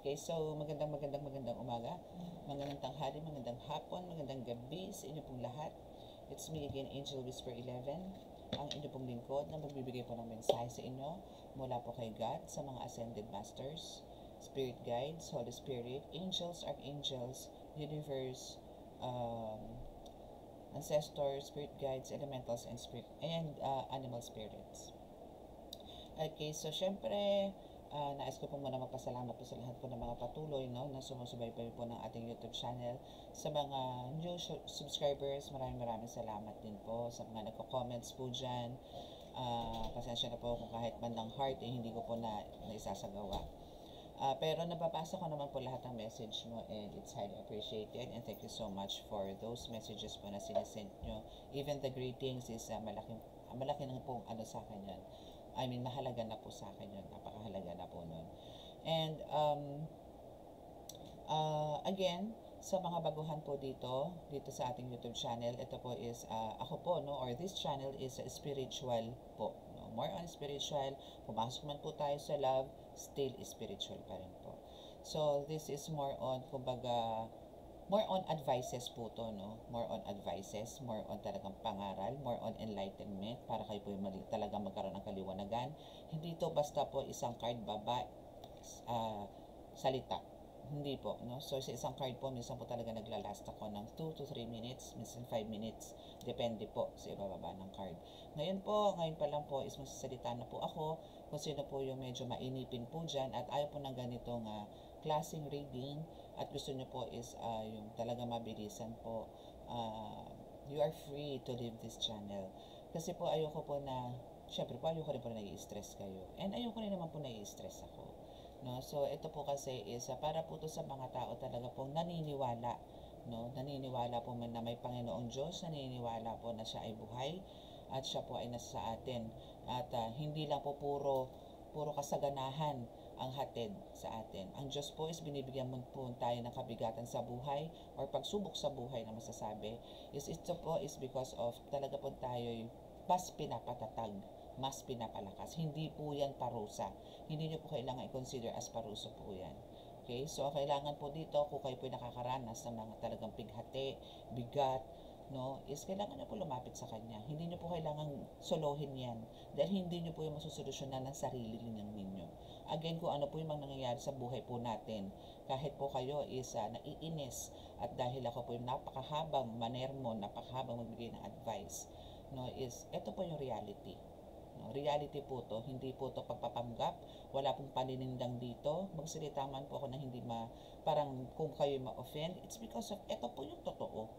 Okay, so magandang umaga, magandang tanghali, magandang hapon, magandang gabi sa inyo pong lahat. It's me again, Angel Whisper 11, ang inyo pong lingkod na magbibigay po ng mensahe sa inyo mula po kay God sa mga Ascended Masters, Spirit Guides, Holy Spirit, Angels, Archangels, Universe, Ancestors, Spirit Guides, Elementals, and Animal Spirits. Okay, so syempre, nais ko po muna magpasalamat po sa lahat po ng mga patuloy na sumusubaybay po ng ating YouTube channel. Sa mga new subscribers, maraming salamat din po. Sa mga nagko-comments po dyan, pasensya na po kung kahit bandang heart, hindi ko po na isasagawa. Pero nababasa ko naman po lahat ng message mo and it's highly appreciated and thank you so much for those messages po na sinasend nyo. Even the greetings is malaki na po sa akin yun. I mean, mahalaga na po sa akin yun. Napakahalaga na po nun. And, again, sa mga baguhan po dito sa ating YouTube channel, ito po is, ako po, or this channel is spiritual po. More on spiritual. Pumasok man po tayo sa love, still spiritual pa rin po. So, this is more on, kumbaga, more on advices po to, More on advices, more on talagang pangaral, more on enlightenment, para kayo po yung talagang magkaroon ng kaliwanagan. Hindi to basta po isang card salita. Hindi po, So, sa isang card po, minsan po talaga naglalast ako ng 2 to 3 minutes, minsan 5 minutes. Depende po sa ibababa ng card. Ngayon pa lang po is masasalita na po ako kung sino po yung medyo mainipin po dyan at ayaw po ng ganitong klaseng reading at gusto nyo po is yung talaga mabilisan po. You are free to leave this channel. Kasi po ayoko po na, syempre po ayoko rin po na nai-stress kayo. And ayoko rin naman po nai-stress ako. So, ito po kasi is para po to sa mga tao talaga pong naniniwala. Naniniwala po na may Panginoong Diyos, naniniwala po na siya ay buhay at siya po ay nasa sa atin. At hindi lang po puro kasaganahan ang hatid sa atin. Ang Diyos po is binibigyan mo po tayo ng kabigatan sa buhay or pagsubok sa buhay na masasabi. Ito po is because of talaga po tayo mas pinapatatag, mas pinapalakas. Hindi po yan parusa. Hindi nyo po kailangan i-consider as parusa po yan. Okay? So, kailangan po dito, kung kayo po nakakaranas ng mga talagang pighati, bigat, is kailangan nyo po lumapit sa Kanya. Hindi nyo po kailangan solohin yan. Dahil hindi nyo po yung masusolusyonan ng sarili ninyo. Again, kung ano po yung mga nangyayari sa buhay po natin, kahit po kayo is naiinis, at dahil ako po yung napakahabang manermon, napakahabang magbigay ng advice, is ito po yung reality. Reality po to, hindi po to pagpapanggap, wala pong paninindang dito. Magsalita man po ako na hindi parang kung kayo ma-offend, it's because of ito po yung totoo.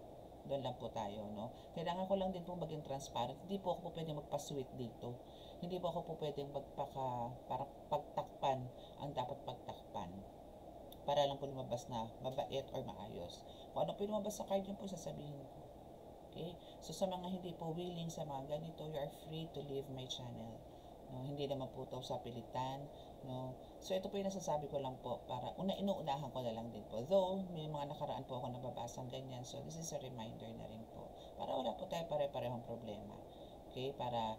Doon lang po tayo, Kailangan ko lang din po maging transparent. Hindi po ako po pwedeng magpa-sweet dito. Hindi po ako po pwedeng para pagtakpan ang dapat pagtakpan. Para lang po lumabas na mabait or maayos. Kung ano po lumabas sa card yun po sasabihin ko. Okay? So, sa mga hindi po willing sa mga ganito, you are free to leave my channel. Hindi naman po ito sa pilitan. So, ito po yung nasasabi ko lang po para inuunahan ko na lang din po. Though, may mga nakaraan po ako nababasang ganyan. So, this is a reminder na rin po. Para wala po tayo pare-parehong problema. Okay? Para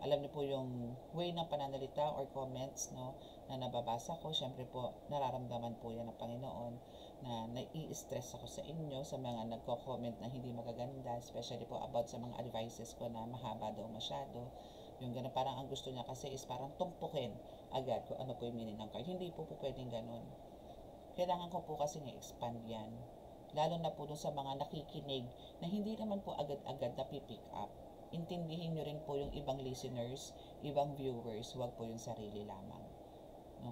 alam niyo po yung way ng pananalita or comments na nababasa ko. Siyempre po, nararamdaman po yan ng Panginoon na nai-stress ako sa inyo, sa mga nagko-comment na hindi magaganda, especially po about sa mga advices ko na mahaba daw masyado. Yung gano'n, parang ang gusto niya kasi is parang tumpukin agad kung ano po yung meaning ng card. Hindi po pwedeng gano'n. Kailangan ko po kasi i-expand yan. Lalo na po dun sa mga nakikinig na hindi naman po agad-agad na pipick up. Intindihin nyo rin po yung ibang listeners, ibang viewers, huwag po yung sarili lamang.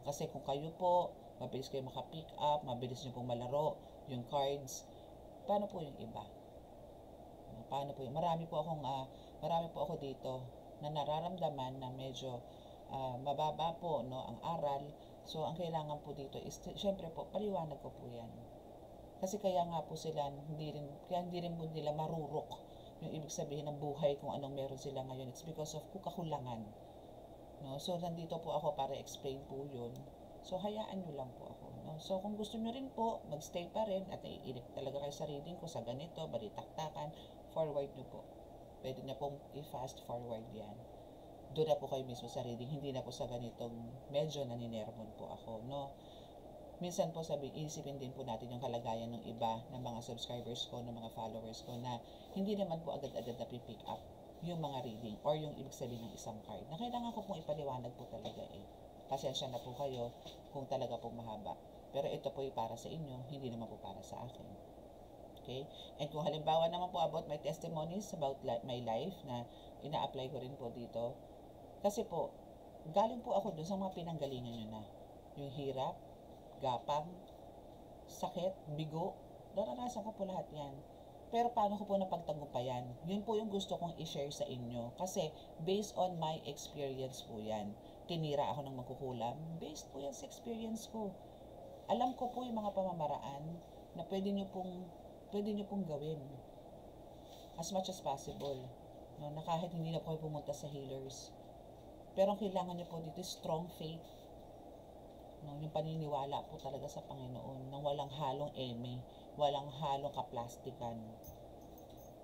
Kasi kung kayo po, mabilis kayo makapick up, mabilis nyo pong malaro yung cards, paano po yung iba? Paano po yung, marami po ako dito na nararamdaman na medyo mababa po ang aral. So, ang kailangan po dito is, syempre po, paliwanag ko po yan. Kasi kaya nga po sila, hindi rin po nila marurok yung ibig sabihin ng buhay kung anong meron sila ngayon. It's because of kakulangan. So, nandito po ako para explain po yun. So, hayaan nyo lang po ako. So, kung gusto nyo rin po, magstay pa rin at naiinig talaga kayo sa reading ko sa ganito, balitaktakan, forward nyo po. Pwede na pong i-fast forward yan. Doon na po kayo mismo sa reading, hindi na po sa ganitong medyo naninermon po ako, minsan po isipin din po natin yung kalagayan ng iba, ng mga subscribers ko, ng mga followers ko na hindi naman po agad-agad na pick up yung mga reading or yung ibig sabihin ng isang card. Na kailangan ko pong ipaliwanag po talaga eh. Pasensya na po kayo kung talaga pong mahaba. Pero ito po ay para sa inyo, hindi naman po para sa akin. Okay? And kung halimbawa naman po about my testimonies about my life na ina-apply ko rin po dito, kasi po, galing po ako dun sa mga pinanggalingan nyo na. Yung hirap, gapang, sakit, bigo, naranasan ko po lahat yan. Pero paano ko po napagtagumpayan? Yun po yung gusto kong i-share sa inyo. Kasi based on my experience po yan. Tinira ako ng magkukulam. Based po yan sa experience ko. Alam ko po yung mga pamamaraan na pwede nyo pong gawin. As much as possible. No, na kahit hindi na po kayo pumunta sa healers. Pero ang kailangan nyo po dito is strong faith. No, yung paniniwala po talaga sa Panginoon nang walang halong eme, walang halong kaplastikan.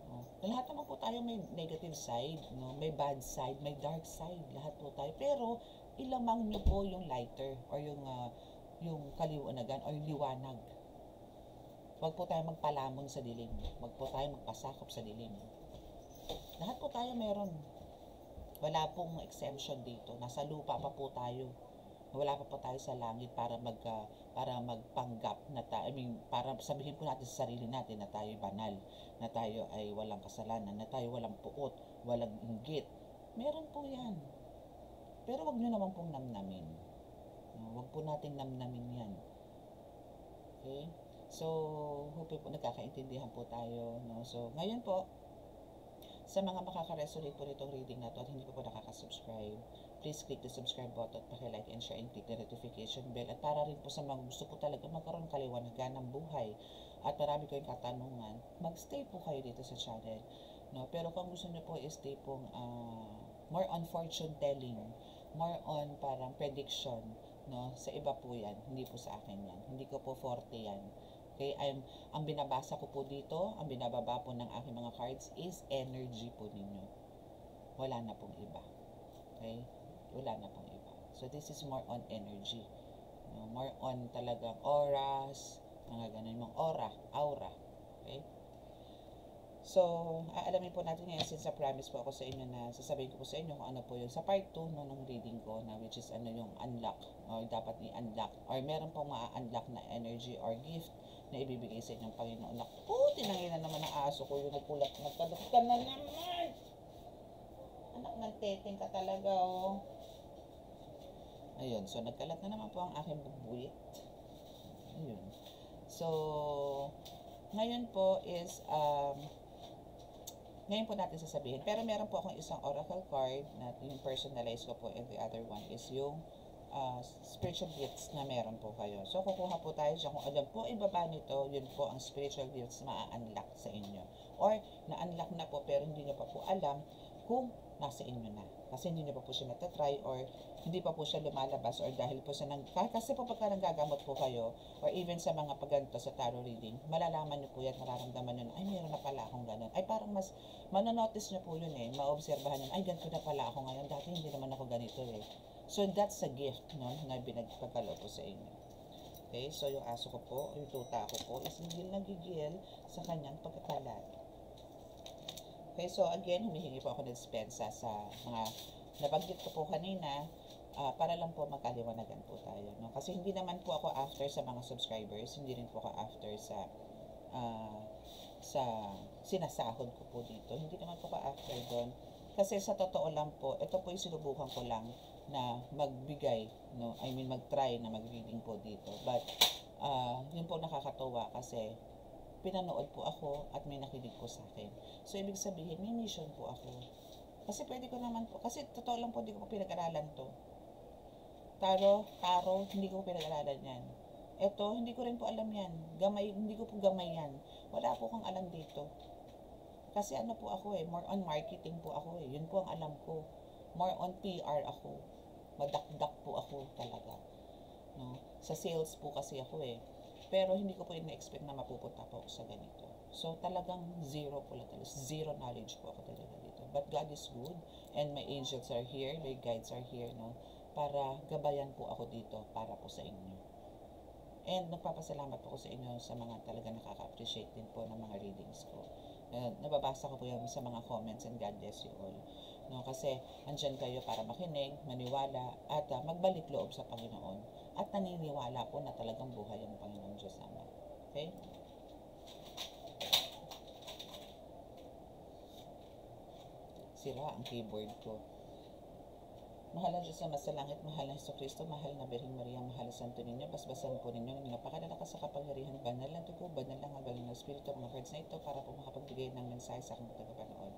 No, lahat naman po tayo may negative side, no? May bad side, may dark side, lahat po tayo. Pero ilamang nyo po yung lighter or yung kaliwanagan or yung liwanag. Huwag po tayo magpalamon sa dilim. Huwag po tayo magpasakop sa dilim. Lahat po tayo meron. Wala pong exemption dito. Nasa lupa pa po tayo. Wala pa po tayo sa langit para magpanggap na tayo, para sabihin po natin sa sarili natin na tayo banal, na tayo ay walang kasalanan, na tayo walang puot, walang inggit. Meron po yan. Pero wag nyo naman pong namnamin. No, wag po natin namnamin yan. Okay? So, hope po nagkakaintindihan po tayo. No? So, ngayon po, sa mga makaka-resonate po nitong reading na to at hindi po nakaka-subscribe, please click the subscribe button, paki-like and share and click the notification bell. At para rin po sa mga gusto po talaga magkaroon kaliwanagan ng buhay at marami kayong katanungan, magstay po kayo dito sa channel. No? Pero kung gusto niyo po stay pong more on fortune telling, more on parang prediction, no? Sa iba po yan, hindi po sa akin yan. Hindi ko po forte yan. Okay, ang binabasa ko po dito, ang binababa po ng aking mga cards is energy po ninyo. Wala na pong iba. Okay? Wala na pong iba. So, this is more on energy. More on talagang auras, mga ganun, mga aura. Okay? So, aalamin po natin ngayon since promise po ako sa inyo na sasabihin ko po sa inyo kung ano po yung sa part 2 no, ng reading ko na which is ano yung unlock o dapat i-unlock or meron pong ma-unlock na energy or gift na ibibigay sa inyong Panginoon. Naku, tinangin na naman ang aso ko yung nagkulat. Nagkalat ka na naman! Anak ng teteng ka talaga, oh. Ayun, so nagkalat na naman po ang aking bubuit. Ayun. So, ngayon po is, ngayon po natin sasabihin. Pero meron po akong isang oracle card na yung personalized ko po and the other one is yung spiritual gifts na meron po kayo. So, kukuha po tayo dyan. Kung alam po ibaba nito, yun po ang spiritual gifts ma-unlock sa inyo. Or, na-unlock na po pero hindi nyo pa po alam kung nasa inyo na. Kasi hindi nyo pa po siya natatry or hindi pa po siya lumalabas or dahil po sa kasi po pagka nanggagamot po kayo or even sa mga pagganto sa tarot reading, malalaman nyo po yan, mararamdaman nyo na, ay, meron na pala akong ganun. Ay, parang mas manonotice nyo po yun eh. Maobserbahan nyo, ay, ganito na pala ako ngayon. Dati hindi naman ako ganito eh. So, that's a gift, no, na binagpagkalo po sa inyo. Okay, so yung aso ko po, yung tuta ko po, is nagigil sa kanyang pagkakalat. Okay, so again, humihingi po ako ng dispensa sa mga nabanggit ko po kanina, para lang po magkaliwanagan po tayo. No? Kasi hindi naman po ako after sa mga subscribers, hindi rin po ako after sa sinasahod ko po dito. Hindi naman po ako after doon. Kasi sa totoo lang po, ito po yung sinubukan ko lang na magbigay, no? I mean, mag-try na mag-reading po dito. But, yun po nakakatuwa kasi pinanood po ako at may nakinig po sa akin. So, ibig sabihin, may mission po ako. Kasi pwede ko naman po, kasi totoo lang po, hindi ko po pinag-aralan to. Taro, hindi ko po pinag-aralan yan. Ito, hindi ko rin po alam yan. Gamay, hindi ko po gamay yan. Wala po kang alam dito. Kasi ano po ako eh, more on marketing po ako eh. Yun po ang alam ko. More on PR ako. Madakdak po ako talaga. No? Sa sales po kasi ako eh. Pero hindi ko po ina-expect na mapupunta po ako sa ganito. So talagang zero po lang talaga. Zero knowledge po ako talaga dito. But God is good and my angels are here, my guides are here, no? Para gabayan po ako dito para po sa inyo. And nagpapasalamat po ko sa inyo sa mga talaga nakaka-appreciate din po ng mga readings ko. Nababasa ko po yung sa mga comments, and God bless you all. No, kasi andyan kayo para makinig, maniwala, at magbalik loob sa Panginoon. At naniniwala po na talagang buhay ang Panginoon Diyos naman. Okay? Sira ang keyboard ko. Mahal na Diyos na masalangit, mahal na Hesus Kristo, mahal na Birhen Maria, mahal na Santo Niño, basbasan po ninyo ng napakalalakas sa kapangyarihan, banal na dugo, banal na ngal, banal na Espiritu, mga cards na ito para po makapagbigay ng mensahe sa aking tagapanood.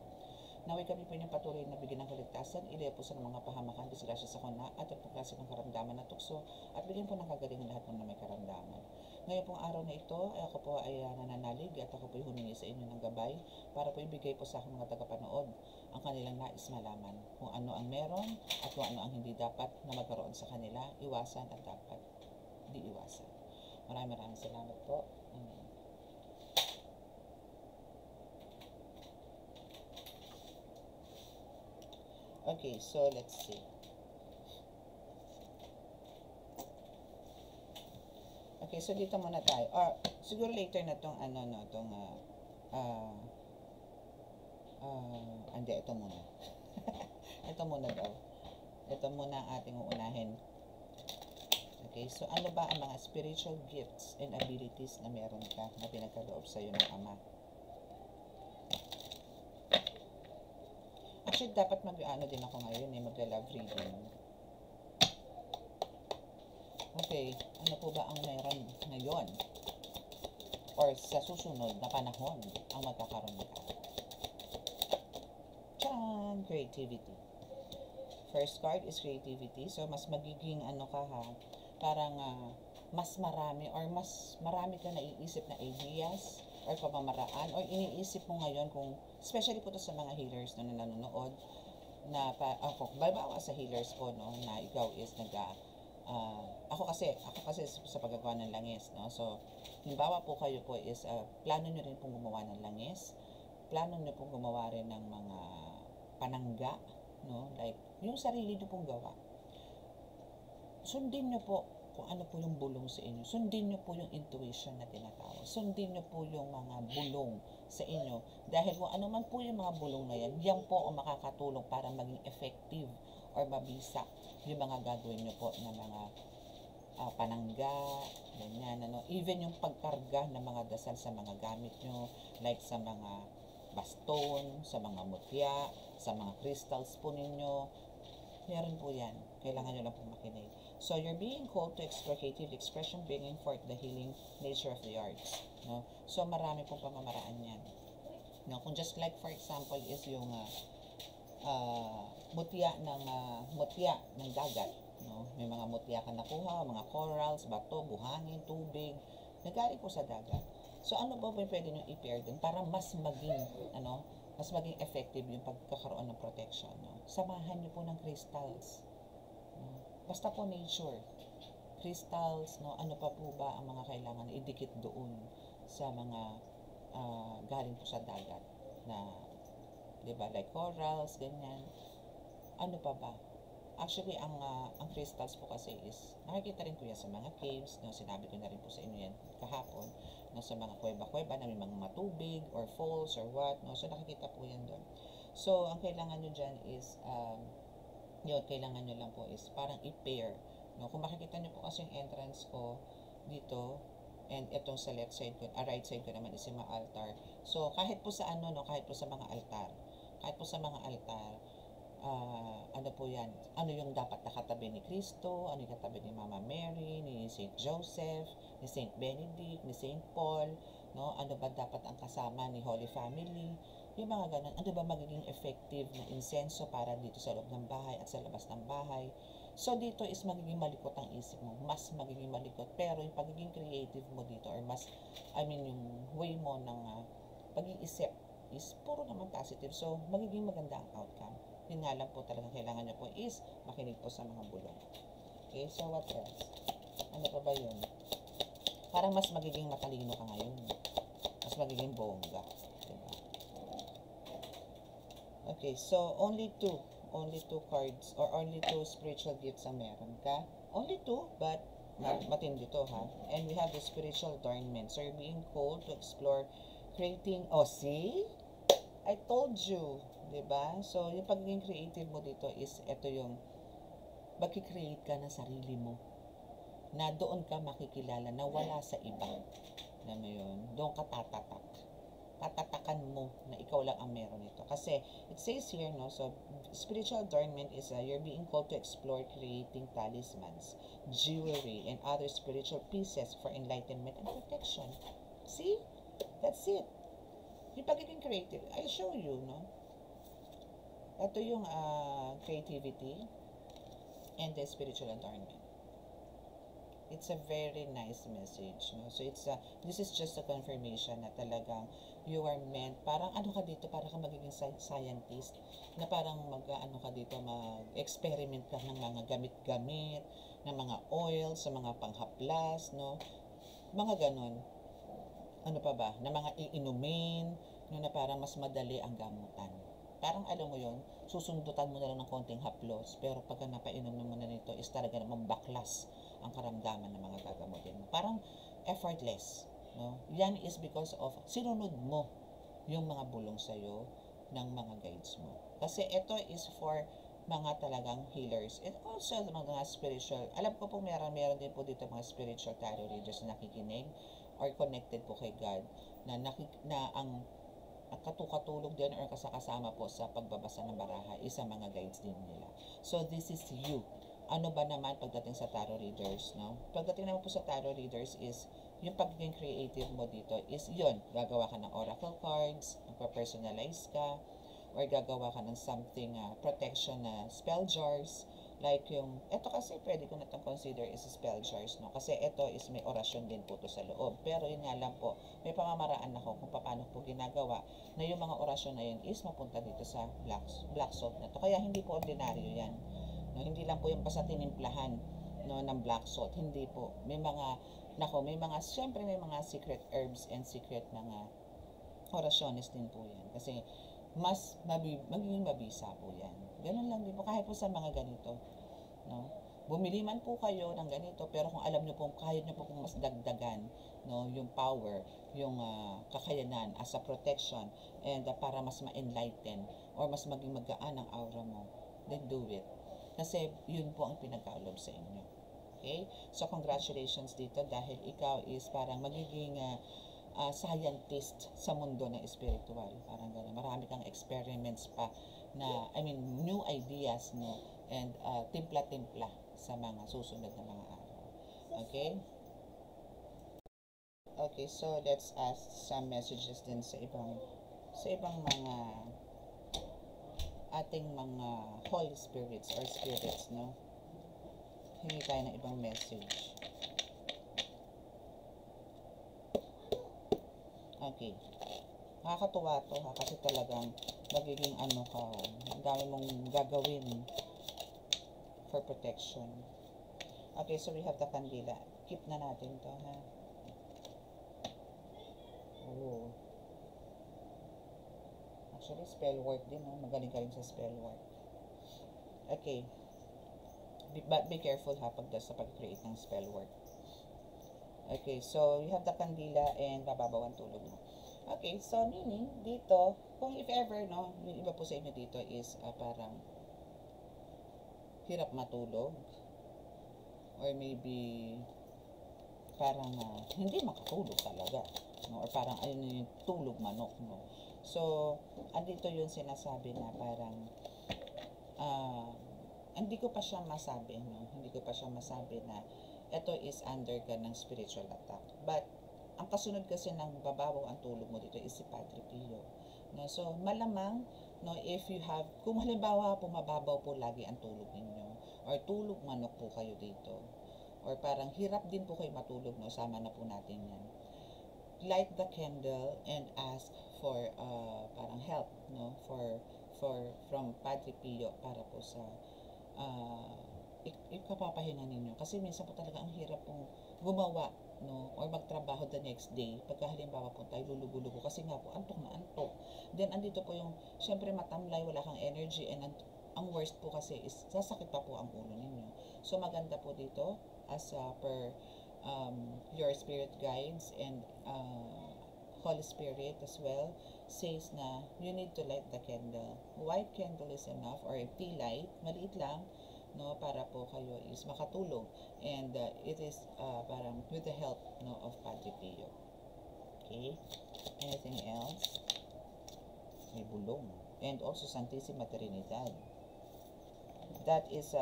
Naway kami po inyong patuloy na bigyan ng kaligtasan, ilaya po sa mga pahamakan, disgrasya sa kuna, at ang klase ng karamdaman na tukso, at bigyan po ng kagalingan lahat ng may karamdaman. Ngayon pong araw na ito, ako po ay nananalig at ako po humingi sa inyo ng gabay para po ibigay po sa aking mga tagapanood ang kanilang nais malaman, kung ano ang meron at kung ano ang hindi dapat na magkaroon sa kanila, iwasan at dapat di iwasan. Maraming salamat po. Amen. Okay, so let's see. Okay, so dito muna tayo. Or siguro later na tong hindi, ito muna. Ito muna daw. Ito muna ang ating uunahin. Okay, so ano ba ang mga spiritual gifts and abilities na meron ka na pinagkaloob sa'yo ng Ama? Actually, dapat din ako ngayon magla-love reading. Okay, ano po ba ang meron ngayon? Or sa susunod na panahon ang magkakaroon ka? Tcharan! Creativity. First card is creativity. So, mas magiging parang mas marami or mas marami ka naiisip na ideas or pamamaraan or iniisip mo ngayon kung, especially po to sa mga healers na nanonood, na babawa sa healers ko, no, na ikaw is ako kasi sa paggagawa ng langis, no, so halimbawa po kayo po is plano nyo rin pong gumawa ng langis, plano nyo pong gumawa rin ng mga panangga, no, like yung sarili nyo pong gawa. Sundin nyo po kung ano po yung bulong sa inyo. Sundin nyo po yung intuition na tinatawag. Sundin nyo po yung mga bulong sa inyo. Dahil kung ano man po yung mga bulong na yan, yan po ang makakatulong para maging effective or mabisa yung mga gagawin nyo po na mga panangga, ganyan, even yung pagkarga ng mga dasal sa mga gamit nyo, like sa mga baston, sa mga mutya, sa mga crystals po ninyo, meron po yan. Kailangan nyo lang po makinig. So, you're being called to explore creative expression, bringing forth the healing nature of the arts. No? So, marami pong pamamaraan yan. No? Kung just like, for example, is yung mutya ng dagat. No? May mga mutya ka nakuha, mga corals, bato, buhangin, tubig, nagaling po sa dagat. So, ano ba pwede nyo i-pair din para mas maging effective yung pagkakaroon ng protection, no? Samahan niyo po ng crystals, no? Basta po nature, crystals, no? Ano pa po ba ang mga kailangan na idikit doon sa mga galing po sa dagat na, diba, like corals, ganyan. Ano pa ba? Actually, ang crystals po kasi is, nakikita rin ko yan sa mga caves, no? Sinabi ko na rin po sa inyo yan kahapon, no? Sa mga kuweba-kuweba na may mga matubig or falls or what, no? So, nakikita po yan doon. So, ang kailangan nyo dyan is, kailangan nyo lang po is parang i-pair, no? Kung makikita nyo po kasi yung entrance ko dito, and itong sa left side ko, right side ko naman is yung mga altar. So, kahit po sa kahit po sa mga altar, ano po yan, ano yung dapat nakatabi ni Kristo, ano yung katabi ni Mama Mary, ni Saint Joseph, ni Saint Benedict, ni Saint Paul, no? Ano ba dapat ang kasama ni Holy Family, yung mga ganun. Ano ba magiging effective na insenso para dito sa loob ng bahay at sa labas ng bahay. So dito is magiging malikot ang isip mo, mas magiging malikot, pero yung pagiging creative mo dito or yung way mo ng pag-iisip is puro naman positive, so magiging maganda ang outcome. Yun nga lang po talagang kailangan nyo po is makinig po sa mga bulong. Okay, so what else? Ano pa ba yun? Parang mas magiging matalino ka ngayon. Mas magiging bongga. Diba? Okay, so only two cards or only two spiritual gifts ang meron ka. Only two, but Matindi to, ha? And we have the spiritual adornment. So you're being called to explore creating, oh, see? I told you, di ba? So, yung pagiging creative mo dito is, ito yung, magkikreate ka ng sarili mo, na doon ka makikilala na wala sa iba. Alam mo yun? Doon ka tatatak. Tatatakan mo na ikaw lang ang meron nito. Kasi, it says here, no, so, spiritual adornment is, you're being called to explore creating talismans, jewelry, and other spiritual pieces for enlightenment and protection. See? That's it. Yung pagiging creative, I'll show you, no? Ito yung creativity and the spiritual adornment. It's a very nice message, no? So it's this is just a confirmation na talagang you are meant, parang ano ka dito, parang ka magiging scientist, na parang ano ka dito, mag-experiment ka ng mga gamit-gamit, ng mga oil, sa mga panghaplas, no? Mga ganon. Ano pa ba? Na mga iinumin, no, na parang mas madali ang gamutan. Parang alam mo yon, susundutan mo na lang ng konting haplos, pero pagka napainom mo na nito is talaga namang baklas ang karamdaman ng mga gagamutin mo. Parang effortless, no? Yan is because of sinunod mo yung mga bulong sa'yo ng mga guides mo. Kasi ito is for mga talagang healers and also mga spiritual. Alam ko po meron din po dito mga spiritual tarot readers na nakikinig or connected po kay God na ang katukatulog din or kasakasama po sa pagbabasa ng baraha isa mga guides din nila. So this is you. Ano ba naman pagdating sa tarot readers, no? Pagdating naman po sa tarot readers is yung pagiging creative mo dito is yun, gagawa ka ng oracle cards, magpa-personalize ka, or gagawa ka ng something protection na spell jars, like yung, eto kasi pwede ko na itong consider is spell jars, no? Kasi eto is may orasyon din po to sa loob. Pero yun nga lang po, may pamamaraan ako kung paano po ginagawa na yung mga orasyon na yun is mapunta dito sa black salt na to. Kaya hindi po ordinaryo yan. No, hindi lang po yung basta tinimplahan, no, ng black salt. Hindi po. May mga, syempre may mga secret herbs and secret mga orasyones din po yan. Kasi mas magiging mabisa po yan. Ganun lang din po. Kahit po sa mga ganito, no? Bumili man po kayo ng ganito, pero kung alam nyo po, kaya nyo po kung mas dagdagan, no, yung power, yung kakayanan as a protection, and para mas ma-enlighten, or mas maging magaan ang aura mo, then do it. Kasi yun po ang pinagkalob sa inyo. Okay? So, congratulations dito dahil ikaw is parang magiging scientist sa mundo ng spiritual. Parang gano'n. Marami kang experiments pa na, new ideas, no? And timpla-timpla sa mga susunod na mga araw. Okay? Okay, so let's ask some messages din sa ibang mga ating mga Holy Spirits or Spirits, no? Hingi tayo ng ibang message. Okay. Nakakatuwa to, ha? Kasi talagang magiging ang dami mong gagawin for protection. Okay, so we have the kandila. Keep na natin to, ha? Oh. Actually, spell work din, no? Magaling ka rin sa spell work. Okay. But be careful, ha, sa pag-create ng spell work. Okay, so you have the kandila and bababaw ang tulog mo. Okay, so meaning, dito, kung if ever, no, yung iba po sa inyo dito is parang hirap matulog, or maybe parang hindi makatulog talaga, no? Or parang ayun yung tulog manok, no? So, andito yung sinasabi na parang hindi ko pa siya masabi, no? Hindi ko pa siya masabi na ito is under ka ng spiritual attack. But, ang kasunod kasi ng bababaw ang tulog mo dito is si Padre Pio. No? So, malamang, no, if you have, kung halimbawa po mababaw po lagi ang tulog ninyo, or tulog manok po kayo dito, or parang hirap din po kayo matulog, no? Sama na po natin yan. Light the candle and ask for parang help, no, from Padre Pio para po sa ikapapahinga ninyo. Kasi minsan po talaga ang hirap pong gumawa, no, or magtrabaho the next day pagka halimbawa po tayo lulugo-lugo kasi nga po antok na antok. Then andito po yung syempre matamlay, wala kang energy, and ang worst po kasi is sasakit pa po ang ulo ninyo. So maganda po dito as per your spirit guides and Holy Spirit as well says na you need to light the candle. White candle is enough, or tea light, maliit lang, no, para po kayo is makatulog, and it is parang with the help, no, of Padre Pio. Okay, anything else? May bulong, and also Santissima Trinidad. That is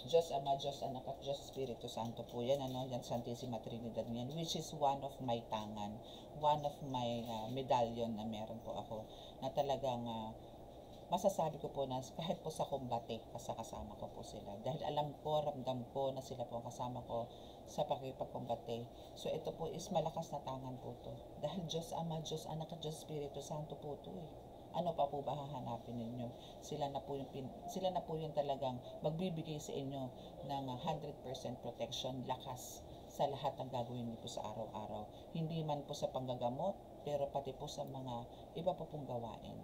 Diyos Ama, Diyos Anak at Diyos Espiritu Santo po yan, ano, yan Santissima Trinidad yan, which is one of my tangan, one of my medallion na meron po ako, na talagang masasabi ko po na kahit po sa kumbate, kasama ko po sila. Dahil alam ko, ramdam ko na sila po ang kasama ko sa pakipagkumbate. So ito po is malakas na tangan po to. Dahil Diyos Ama, Diyos Anak at Diyos Espiritu Santo po to eh. Ano pa po ba hahanapin ninyo? Sila na po yung talagang magbibigay sa inyo ng 100% protection, lakas sa lahat ng gagawin niyo po sa araw-araw. Hindi man po sa panggagamot, pero pati po sa mga iba po pong gawain.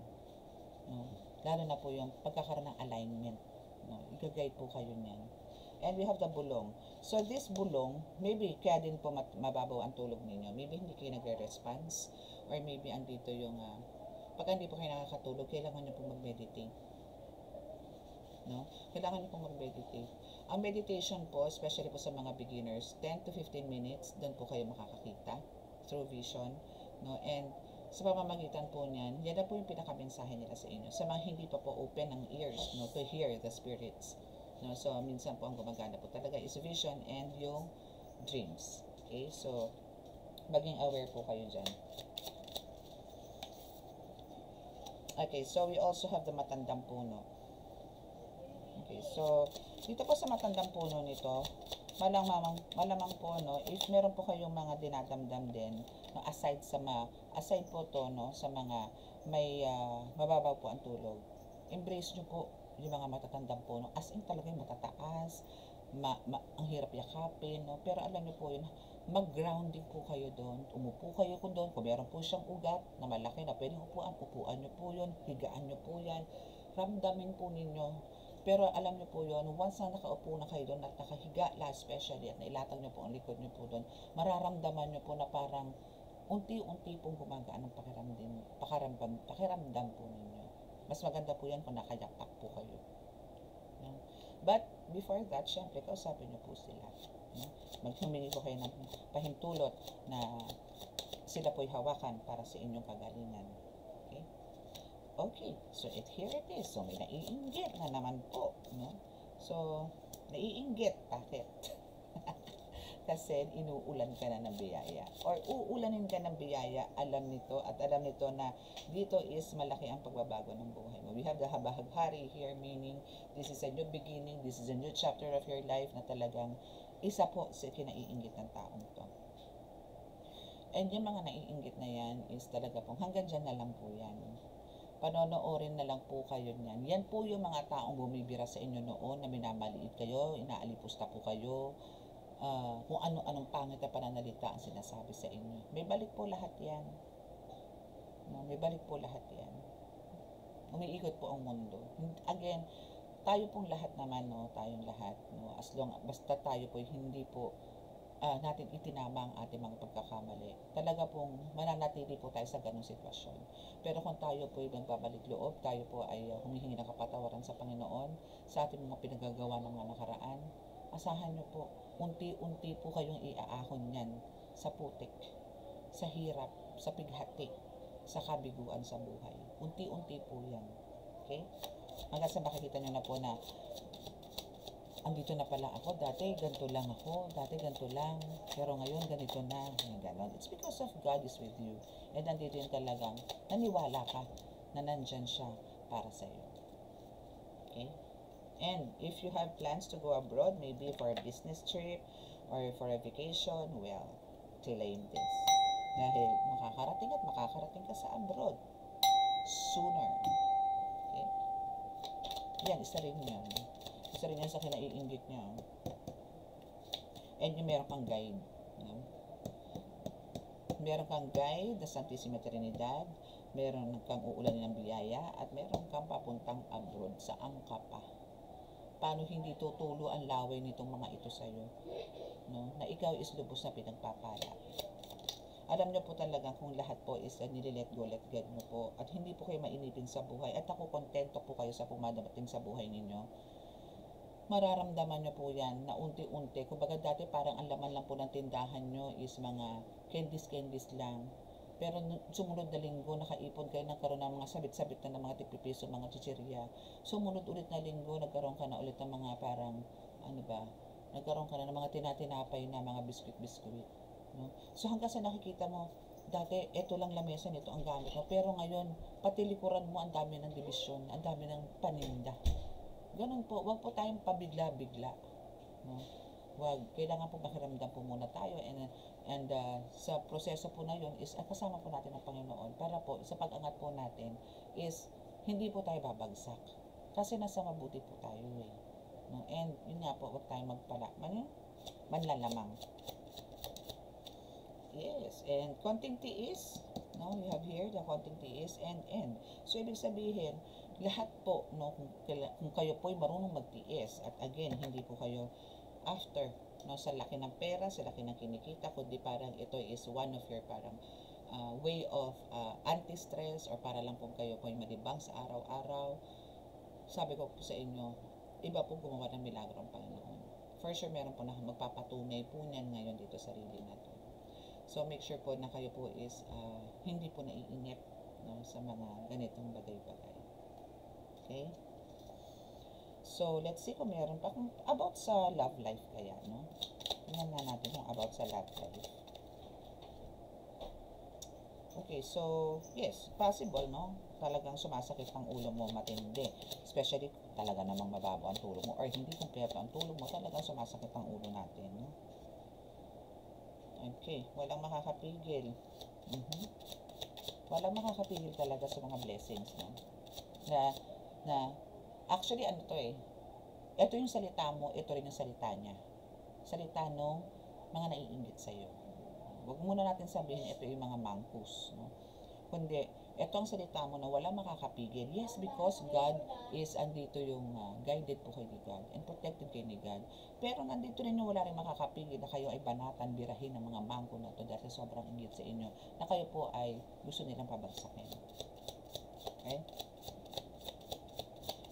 No? Lalo na po yung pagkakaroon ng alignment. No? I-guide po kayo niyan. And we have the bulong. So this bulong, maybe kaya din po mababaw ang tulog ninyo. Maybe hindi kayo nagre-response, or maybe andito yung pag hindi po kayo nakakatulog, kailangan nyo po mag-meditate. No? Kailangan nyo po mag-meditate. Ang meditation po, especially po sa mga beginners, 10 to 15 minutes, doon po kayo makakakita through vision. No? And sa pamamagitan po niyan, yan na po yung pinakabensahe nila sa inyo. Sa mga hindi pa po open ng ears, no, to hear the spirits. No? So, minsan po ang gumagana po talaga is vision and yung dreams. Okay? So, maging aware po kayo dyan. Okay, so we also have the matandang puno. Okay, so dito po sa matandang puno nito, malamang po, no, if meron po kayong mga dinadamdam din, no, aside po to, no, sa mga may mababaw po ang tulog, embrace nyo po yung mga matatandang puno, as in talagang matataas, ang hirap yakapin, no, pero alam nyo po yun, mag-grounding po kayo doon, umupo kayo doon, kung meron po siyang ugat na malaki na pwedeng upuan nyo po yun, higaan nyo po yan, ramdamin po ninyo. Pero alam nyo po yun, once na nakaupo na kayo doon at nakahiga, especially, at nailatag nyo po ang likod nyo po doon, mararamdaman nyo po na parang unti-unti pong gumagaan ang pakiramdam po ninyo. Mas maganda po yan kung nakayaktak po kayo. No? But before that, syempre, kausapin nyo po sila. No? Maghumingi po kayo ng pahintulot na sila po'y hawakan para sa inyong kagalingan. Okay? Okay, so here it is. So may naiinggit na naman po. No? So, naiinggit. Bakit? Kasi inuulan ka na ng biyaya. Or uulanin ka ng biyaya, alam nito na dito is malaki ang pagbabago ng buhay mo. We have the Habahaghari here, meaning this is a new beginning, this is a new chapter of your life na talagang isa po sa kinaiinggit ng taong to. And yung mga naiinggit na yan is talaga pong hanggang dyan na lang po yan. Panonoorin na lang po kayo niyan. Yan po yung mga taong bumibira sa inyo noon na minamaliit kayo, inaalipusta po kayo, kung ano-anong pangit na pananalita ang sinasabi sa inyo. May balik po lahat yan. No, may balik po lahat yan. Umiikot po ang mundo. Again, tayo pong lahat naman, no, tayong lahat, no, basta tayo po hindi po natin itinama ang ating mga pagkakamali. Talaga pong mananatili po tayo sa ganung sitwasyon. Pero kung tayo po ay nagbabalik loob, tayo po ay humihingi ng kapatawaran sa Panginoon sa ating mga pinagagawa ng mga nakaraan, asahan nyo po, unti-unti po kayong iaahon yan sa putik, sa hirap, sa pighati, sa kabiguan sa buhay. Unti-unti po yan. Okay? Hanggang sa makikita nyo na po na andito na pala ako, dati ganito lang ako, dati ganito lang, pero ngayon ganito na, gano'n. It's because of God is with you. And andito yung talagang naniwala ka na nandyan siya para sa iyo. Okay? And if you have plans to go abroad, maybe for a business trip or for a vacation, well, claim this. Dahil makakarating ka sa abroad sooner. Okay? Yan, isa rin yan. Isa rin yan sa kinaiinggit niya. And yung meron kang guide. No? Meron kang guide na Santissima Trinidad, meron kang uulanin ng biyaya, at meron kang papuntang abroad. Saan ka pa? paano hindi tutulo ang laway nitong mga ito sa'yo, no? Na ikaw is lubos na pinagpapala. Alam niyo po talaga kung lahat po is nililet go, let God mo po, at hindi po kayo mainipin sa buhay, at ako kontento po kayo sa pumadating sa buhay ninyo, mararamdaman nyo po yan na unti-unti. Kumbaga dati parang ang laman lang po ng tindahan nyo is mga candies lang. Pero sumunod na linggo, nakaipon kayo, nagkaroon ng mga sabit-sabit na ng mga tipipiso, mga chichirya. Sumunod ulit na linggo, nagkaroon ka na ulit ng mga parang, nagkaroon ka na ng mga tinatinapay na mga biskuit-biskuit. No? So hanggang sa nakikita mo, dati ito lang lamesa nito ang gamit mo. Pero ngayon, pati likuran mo, ang dami ng division, ang dami ng paninda. Ganun po, wag po tayong pabigla-bigla. No? Wag, kailangan po makiramdam po muna tayo, and sa proseso po na yun is kasama po natin ang Panginoon para po sa pag-angat po natin is hindi po tayo babagsak. Kasi nasa mabuti po tayo eh. No? And yun nga po, wag tayong manlalamang. Yes, and konting tiis, no? We have here the konting tiis and. So ibig sabihin, lahat po, no, kung kayo po ay marunong magtiis, at again, hindi po kayo after, no, sa laki ng pera, sa laki ng kinikita, kundi parang ito is one of your parang way of anti-stress, or para lang po kayo po ay malibang sa araw-araw. Sabi ko po sa inyo, iba po gumawa ng milagro ang Panginoon. For sure, meron po na magpapatunay po niyan ngayon dito sa sarili natin. So make sure po na kayo po is hindi po naiinip, no, sa mga ganitong bagay-bagay. Okay? So, let's see kung meron pa. About sa love life kaya, no? Tingnan na natin kung about sa love life. Okay, so, yes, possible, no? Talagang sumasakit ang ulo mo matindi. Especially, talaga namang mababa ang tulog mo, or hindi kumpleto ang tulog mo, talagang sumasakit ang ulo natin, no? Okay, walang makakapigil. Walang makakapigil talaga sa mga blessings, no? Na actually ano to eh, ito yung salita mo, ito rin yung salita niya. Salita nung mga naiinggit sa'yo. Huwag muna natin sabihin ito yung mga mangkus, no? Kundi ito ang salita mo na wala makakapigil. Yes, because God is, andito yung guided po kayo ni God and protected kayo ni God. Pero nandito rin yung wala rin makakapigil na kayo ay banatan, birahin ng mga mangko na to dahil sobrang inggit sa inyo, na kayo po ay gusto nilang pabagsakin. Okay?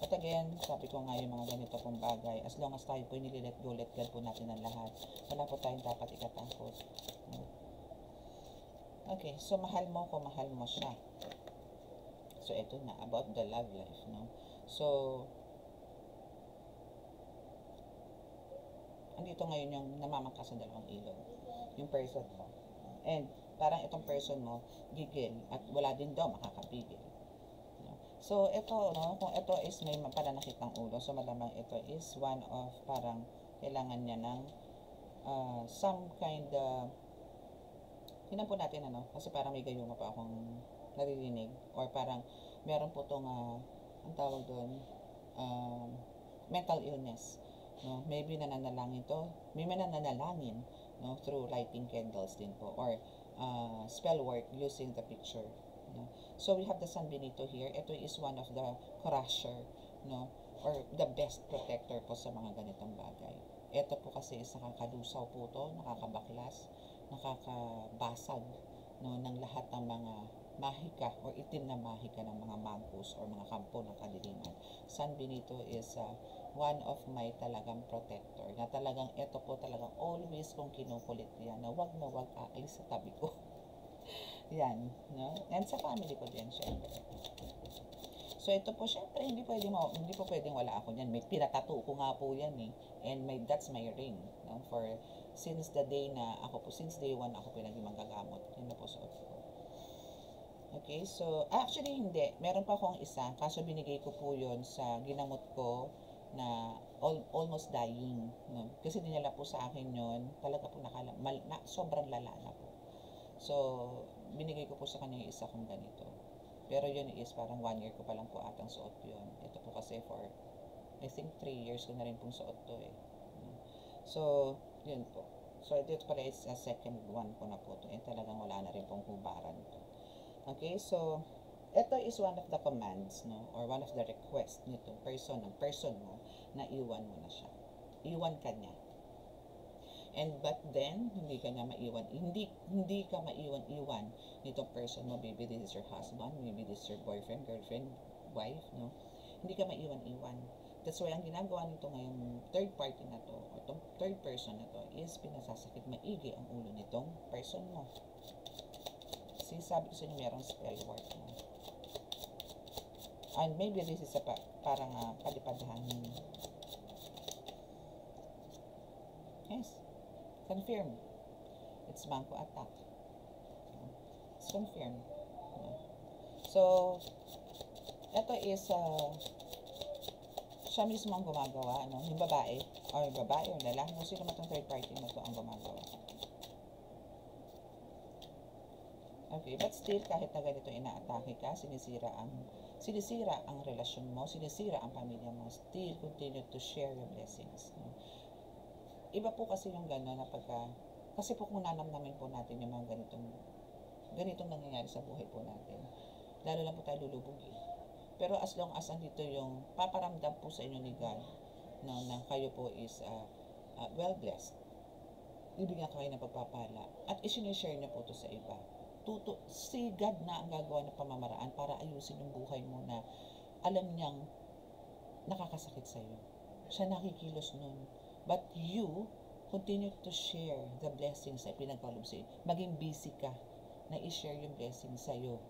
At again, sabi ko nga yung mga ganito pong bagay, as long as tayo po nililet go, let God po natin ang lahat. Wala po tayong dapat ikatakot. Okay, so mahal mo ko, mahal mo siya. So, ito na, about the love life, no? So, andito ngayon yung namamangka sa dalawang ilog. Yung person mo. And, parang itong person mo, gigil, at wala din daw makakapigil. So, ito, no, kung ito is may pananakit ng ulo, so malamang ito is one of parang kailangan niya ng some kind of, tingnan po natin ano, kasi parang may gayuma pa akong naririnig, or parang meron po itong, ang tawag doon, mental illness. No? Maybe nananalangin to, may nananalangin, no, through lighting candles din po, or spell work using the picture. No? So we have the San Benito here. Ito is one of the crusher, no, or the best protector po sa mga ganitong bagay. Ito po kasi is nakakalusaw po to, nakakabaklas, nakakabasag, no, ng lahat ng mga mahika or itim na mahika ng mga mangkus or mga kampo ng kadiliman. San Benito is one of my talagang protector, na talagang ito po talagang always kong kinukulit yan, na wag aalis sa tabi ko. Yan, no? And sa family ko din, syempre. So, ito po, syempre, hindi po pwedeng wala ako yan. May pinatato ko nga po yan eh. And that's my ring. No? Since day 1, ako pinaging manggagamot. Yan na po suot ko. Okay, so, actually, hindi. Meron pa akong isa. Kaso binigay ko po yun sa ginamot ko na almost dying. No? Kasi dinala po sa akin yun. Talaga po sobrang lala na po. So, binigay ko po sa kanya yung isa kong ganito. Pero yun is parang 1 year ko pa lang po atang suot yun. Ito po kasi for, I think 3 years ko na rin pong suot to eh. So, yun po. So, dito pala is a second one ko na po to. And talagang wala na rin pong hubaran to. Okay, so, ito is one of the commands, no, or one of the requests nito, ng person mo, na iwan mo na siya. Iwan ka niya. And but then, hindi ka maiwan-iwan nitong person mo. Maybe this is your husband, maybe this is your boyfriend, girlfriend, wife, no? Hindi ka maiwan-iwan. That's why ang ginagawa nito ngayong third party na to, o itong third person na to, is pinasasakit maigi ang ulo nitong person mo. Sabi ko sa inyo, merong spell work mo. And maybe this is parang palipadahan. Yes. Confirm. It's Manko attack. It's confirmed. So, ito is siya mismo ang gumagawa, yung babae or lalaki, kung sino man itong third party na ito ang gumagawa. Okay, but still, kahit na ganito inaatake ka, sinisira ang relasyon mo, sinisira ang pamilya mo, still continue to share your blessings. Iba po kasi yung gano'n na kasi po kung nanamnamin po natin yung mga ganitong nangyayari sa buhay po natin, lalo lang po tayo lulubog eh. Pero as long as andito yung paparamdam po sa inyo ni God, no, na kayo po is well blessed, ibigyan kayo ng pagpapala, at isinishare niyo po ito sa iba. Si God na ang gagawa ng pamamaraan para ayusin yung buhay mo na alam niyang nakakasakit sa iyo. Siya nakikilos nun. But you continue to share the blessings na pinagkaloob sa iyo. Maging busy ka na i-share yung blessings sa iyo,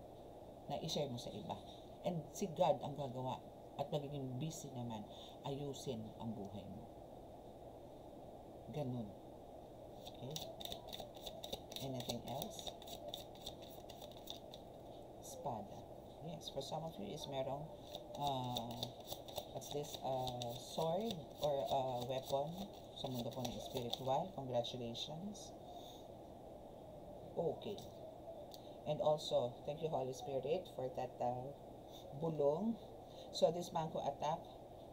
na i-share mo sa iba. And si God ang gagawa at magiging busy naman ayusin ang buhay mo. Ganun. Okay? Anything else? Espada. Yes, for some of you is merong what's this? Sword or weapon sa mundo po ng spiritual. Congratulations. Okay. And also, thank you Holy Spirit for that bulong. So this Manko attack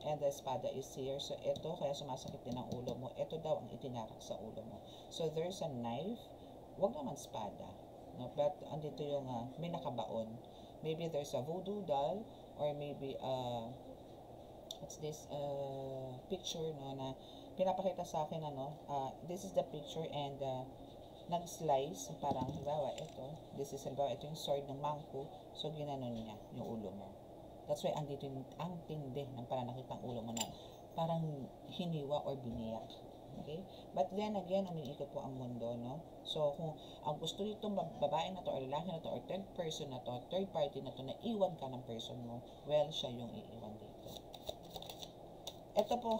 and the espada is here. So ito, kaya sumasakit din ang ulo mo. Ito daw ang itinarak sa ulo mo. So there's a knife. Wag naman espada. No? But andito yung may nakabaon. Maybe there's a voodoo doll or maybe what's this picture, no, na pinapakita sa akin, this is the picture and nag-slice, parang halimbawa ito, ito yung sword ng Manko, so ginanon niya yung ulo mo. That's why andito ang tindi ng pananakit ng ulo mo na parang hiniwa or biniyak. Okay? But then again, umiikot po ang mundo, no? So, kung ang gusto nitong babae na to, or lalaki na to, or third person na to, third party na to, na iwan ka ng person mo, well, siya yung iiwan dito. Ito po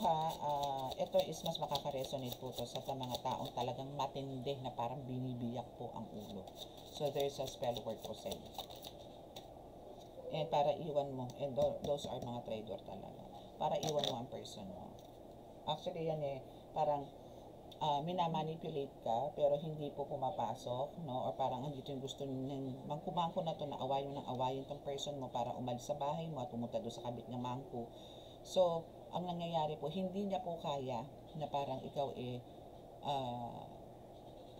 ito is mas makaka-resonate po to sa mga taong talagang matindi na parang binibiyak po ang ulo. So, there's a spell word po sa inyo. And para iwan mo, and those are mga traidor talaga. Para iwan mo ang person mo. Actually, yan parang minamanipulate ka, pero hindi po pumapasok, no? Or parang andito yung gusto ng mangkumangko na to, na awayin ng awayin tong person mo para umalis sa bahay mo at pumunta doon sa kabit ng mangko. So, ang nangyayari po, hindi niya po kaya na parang ikaw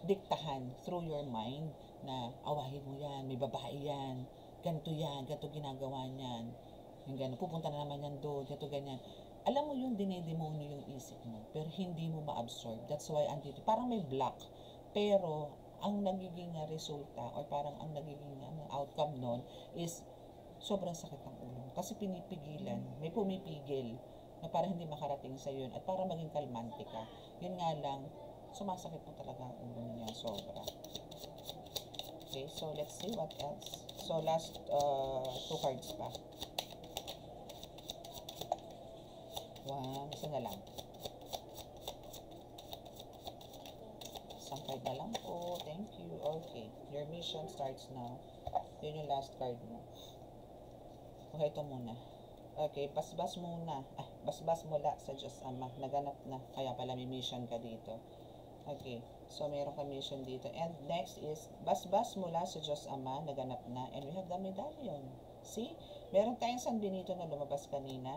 diktahan through your mind na awahin mo yan, may babae yan, ganito ginagawa niyan, yung gano'n, pupunta na naman yan doon, ganito, ganyan. Alam mo yung dinedemonyo yung isip mo, pero hindi mo ma-absorb. That's why andito, parang may block. Pero, ang nagiging resulta, or parang ang nagiging outcome nun, is sobrang sakit ng ulo. Kasi pinipigilan, may pumipigil, na para hindi makarating sa yun, at para maging kalmante ka. Yun nga lang, sumasakit po talaga ang ulo niya, sobra. Okay, so let's see what else. So, last 2 cards pa. Isa na lang. Isang card na lang po. Thank you. Okay. Your mission starts now. Yun yung last card mo. Okay, ito muna. Okay, basbas muna. Basbas mula sa Diyos Ama. Naganap na. Kaya pala may mission ka dito. Okay. So, meron ka mission dito. And next is, basbas mula sa Diyos Ama. Naganap na. And we have the medallion. See? Meron tayong San Benito na lumabas kanina.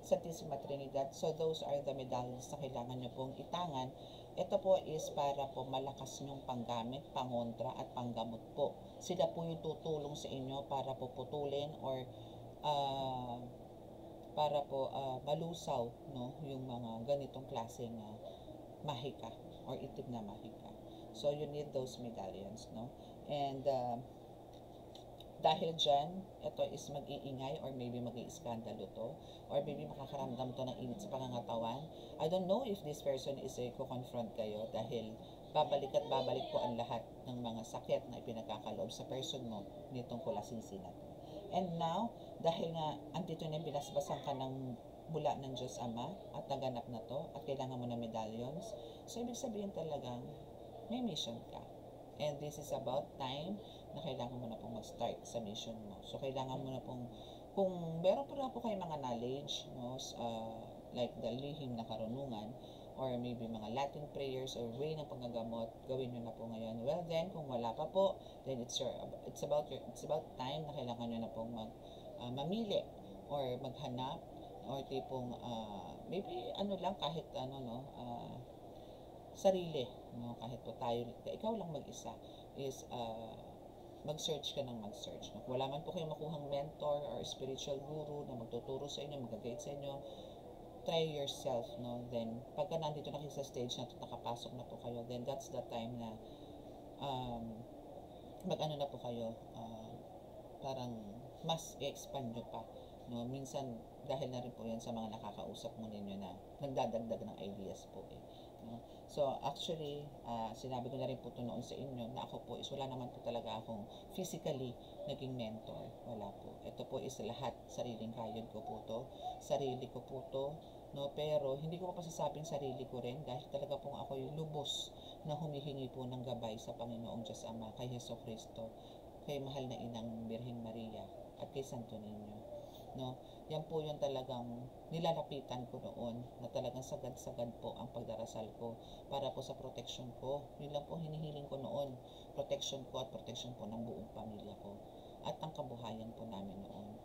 Santissima Trinidad. So, those are the medallions na kailangan nyo pong itangan. Ito po is para po malakas nyong panggamit, pangontra, at panggamot po. Sila po yung tutulong sa inyo para po putulin or para po malusaw, no, yung mga ganitong klaseng mahika or itim na mahika. So you need those medallions, no? And dahil dyan, ito is mag-iingay or maybe mag-iiskandalo to or maybe makakaramdam to ng init sa pangangatawan. I don't know if this person is ko-confront kayo dahil babalik at babalik po ang lahat ng mga sakit na ipinagkakaloob sa person mo nitong kulasisi na to. And now, dahil nga andito na binasbasan ka ng mula ng Diyos Ama at naganap na to at kailangan mo ng medallions, so ibig sabihin talagang may mission ka. And this is about time na kailangan mo na pong mag-start sa mission mo. So, kailangan mo na pong, kung meron po na po kayo mga knowledge, no, like the lihim na karunungan, or maybe mga Latin prayers or way ng panggagamot, gawin nyo na po ngayon. Well then, kung wala pa po, then it's about time na kailangan nyo na pong mamili or maghanap or tipong maybe ano lang kahit sarili, no, kahit po tayo, ikaw lang mag-isa is mag-search ka ng mag-search. No? Kung wala man po kayong makuhang mentor or spiritual guru na magtuturo sa inyo, mag-guide sa inyo, try yourself, no? Then, pagka nandito na kayo sa stage na nakapasok na po kayo, then that's the time na mag-ano na po kayo, parang mas i-expand nyo pa. No? Minsan, dahil na rin po yan sa mga nakakausap mo ninyo na nagdadagdag ng ideas po eh. No? So, actually, sinabi ko na rin po ito noon sa inyo na ako po is wala naman po talaga akong physically naging mentor. Wala po. Ito po is lahat sariling kayod ko po to. Sarili ko po to. No? Pero, hindi ko pa pasasabing sarili ko rin dahil talaga pong ako yung lubos na humihingi po ng gabay sa Panginoong Diyos Ama, kay Heso Kristo, kay mahal na Inang Birheng Maria, at kay Santo Niño. No? Yan po yung talagang nilalapitan ko noon na talagang sagad-sagad po ang pagdarasal ko para po sa protection ko. Yun lang po hinihiling ko noon. Protection ko at protection po ng buong pamilya ko at ang kabuhayan po namin noon.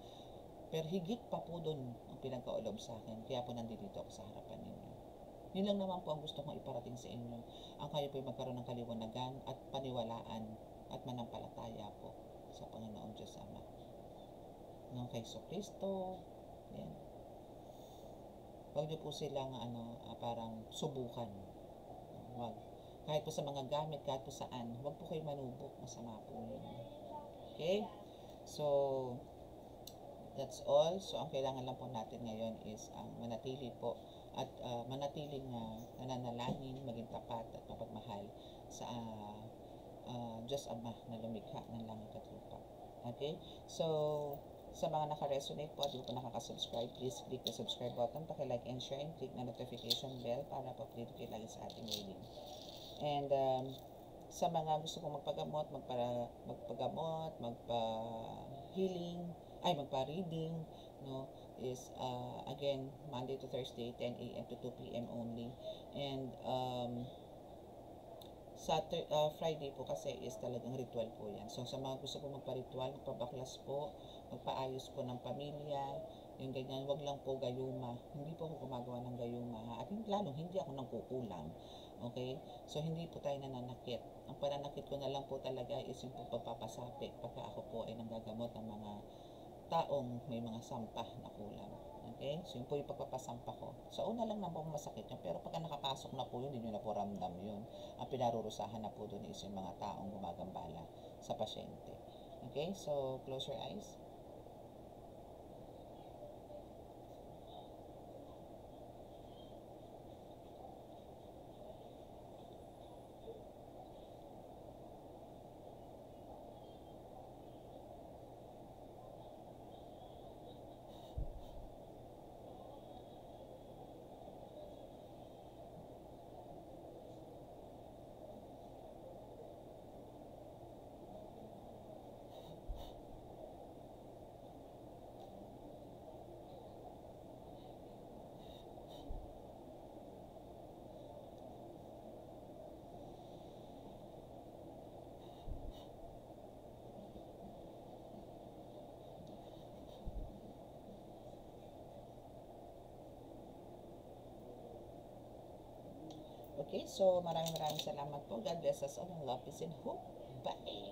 Pero higit pa po doon ang pinagkaolob sa akin. Kaya po nandito ako sa harapan ninyo. Yun lang naman po ang gusto kong iparating sa inyo. Ang kayo po ay magkaroon ng kaliwanagan at paniwalaan at manampalataya po sa Panginoong Diyos Ama. Ng kay Kristo. Yan. Huwag niyo po silang parang subukan. Huwag. Kahit po sa mga gamit, kahit po saan, huwag po kayo manubok. Masama po yun. Okay? So, that's all. So, ang kailangan lang po natin ngayon is ang manatili po at manatiling nananalangin, maging tapat at mapagmahal sa Diyos Ama na lumikha ng langit at lupa. Okay? So, sa mga naka-resonate po at di po nakaka-subscribe, please click the subscribe button, paki-like and share, and click na notification bell para pa-update kayo lagi sa ating reading. And sa mga gusto kong magpagamot, magpa-healing, magpa-reading, no, is again, Monday to Thursday, 10 a.m. to 2 p.m. only. And Friday po kasi is talagang ritual po yan. So, sa mga gusto po magpa-ritual, magpabaklas po, magpaayos po ng pamilya, yung ganyan, wag lang po gayuma. Hindi po ako gumagawa ng gayuma. At lalong hindi ako nang kukulang. Okay? So, hindi po tayo nananakit. Ang pananakit ko na lang po talaga is yung pagpapasapi pagka ako po ay nanggagamot ng mga taong may mga sampah na kulang. Okay? So, yun po yung pagpapasampa ko. Sa una lang naman masakit yun, pero pagka nakapasok na po yun, hindi nyo na po ramdam yun. Ang pinarurusahan na po doon is yung mga taong gumagambala sa pasyente. Okay? So, close your eyes. Okay, so maraming salamat po. God bless us all and love, peace, and hope. Bye!